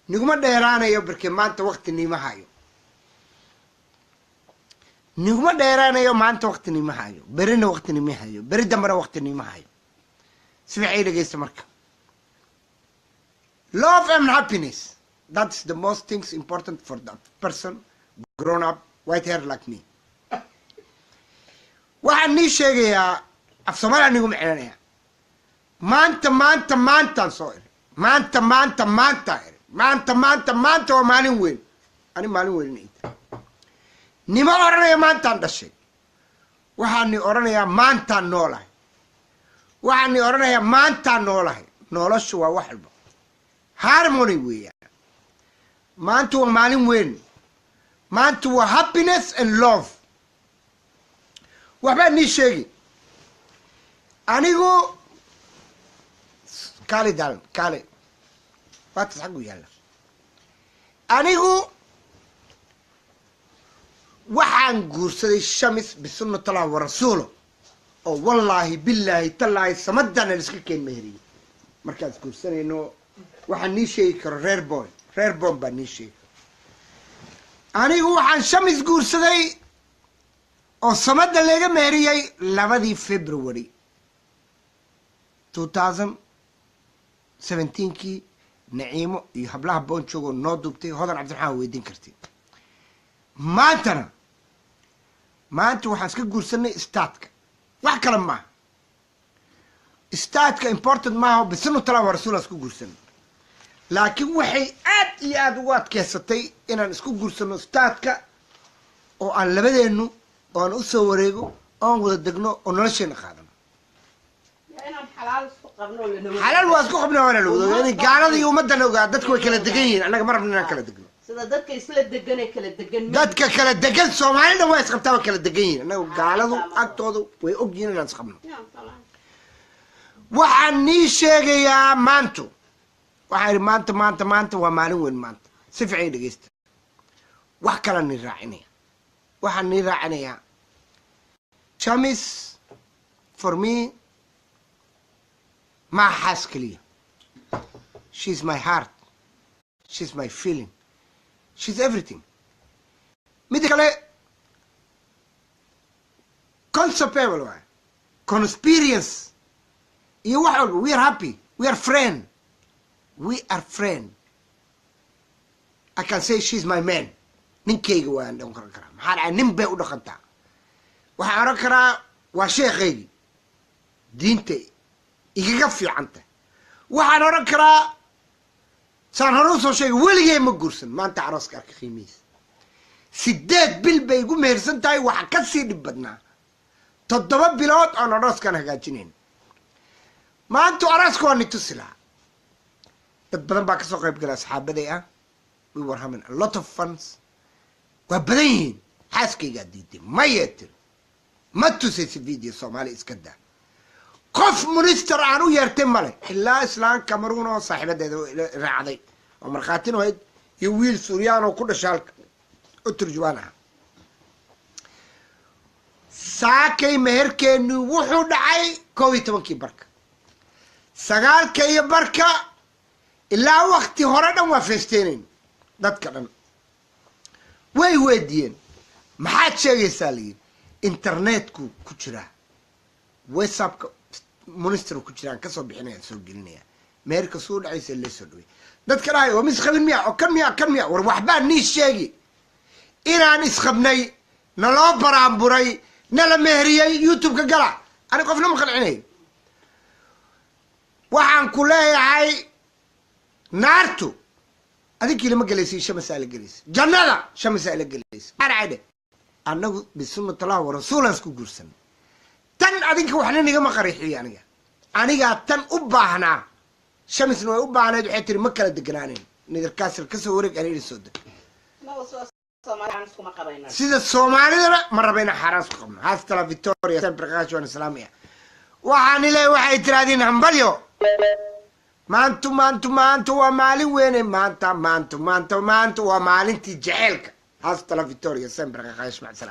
niguma dheeraanayo barkee maanta waqti niima hayo niguma dheeraanayo maanta waqti niima hayo berina waqti niima hayo beri dambana waqti niima hayo si fiican dhegeysta marka love and happiness, that's the most things important for that person grown up white hair like me. waxaan nii sheegayaa af Soomaaliya nigu micnaya maanta soo iri maanta waa maalin weyn ani maalin weyn inta nima oranaya maantaan dhashay waxaan ni oranayaa maantaan noolahay waxaan ni oranayaa maantaan noolahay noloshu waa wax walba harmony weeyaan maanta waa maalin weyn maanta waa happiness and love waxbaan nii sheegi anigu kaali dalan kaali waatas xagu yaalla anigu waxaan guursaday shamis bisunnatullah wa rasuulo oo wallaahi billaahi tallaahi samadana liska keen meheriyey markaas guursanayno waxaan nii sheegi karo reer boon baan nii sheegi anigu waxaan shamis guursaday oo samada laga meheriyey 2 February 2017 naciimo iyo hablaha boon joogo noo dubtay hodan cabdiraxmaan weydiin kartay maanta waxaan iska guursanay staadka wax kale maaha staadka important maaha bisunnatullah wa rasuulah isku guursanay laakiin waxay aad iyo aad ugu adkeysatay inaan isku guursano staadka oo aan labadeenu oo aan u soo wareego oon wada degno oo nolosheena qaadano حلال واسكو قبنا وانا لو يعني قالوا لي ومدنا ددك way kala degan yihiin anaga ma rabnaa kala degno sida dadka isla degan ay kala degan dadka kala degan Soomaalida way isqabtaa kala degan yihiin anaga gaaladu agtoodu way og yihiin inaan isqabno waxaan nii sheegayaa maanta waa maalin weyn maanta si fiican dhageysta wax kala ni raacinaya waxaan nii raacinaya Shamis for me ما حاس كلية she's my heart she's my feeling she's everything ميديكالي concept conspiracy you we are happy we are friend I can say she's my man ninkeyga waan dhan karaa maxaa nin bay u dhaqantaa waxaan oran karaa waa sheekheydii diintay iga fiicanta waxaan oran karaa saan hore soo sheegay weligay ma guursan maanta arooska arka qiimiis 8 bil bay igu mehersan tahay waxa ka sii dhib badnaa 7 bilood aan arooskan hagaajinayn maanta arooska waa nitusila dad badan baa ka soo qayb galay asxaabaday we were having a lot of fun waa badan yihiin xaaskayga diiday ma yeetir ma tusay video Soomaali iska daa qof minister aan u yeertay male ilaa islaan Cameroon oo saaxiibadeeda raacday oo marxaatin oo iyo wiil Suuriyaano ku dhashay u turjuwaana saakay meherkeenu wuxuu dhacay 12 barka 9 barka ilaa waqti hore dhan waa feesteenin dadka dhan way weydiyeen maxaad sheegaysaa lii internetku ku jira whatsapp minister ku jiraan ka soo bixinaya soo gelinaya meerka soo dhacaysa la soo dhaway dadka raay oo mis qabin miya oo kan miya war waxba nii sheegi inaan isqabnay naloo baraamburay nala meheriyay youtube ka gala ani qofna ma qalcinay waxaan ku leeyahay naartu adikii lama galaysi shamasaale galaysi jannada shamasaale galaysi arayde annagu bisunnatullah wa rasuulah isku guursan tan adinka waxna niga ma qarixiyo aniga tan u baahnaa shamisna way u baahnayd waxay tiri ma kala deganaanin nidarkaas ka soo wareeg ani soo deg sida Soomaalida ma rabayna xaraas ku qabno hasta Victoria sempre qaash wana salaamiya waxaan ilaa waxay tiraadeen hambalyo maanta waa maalin weyn maanta waa maalintii jaceelka hasta Victoria sempre qaash ma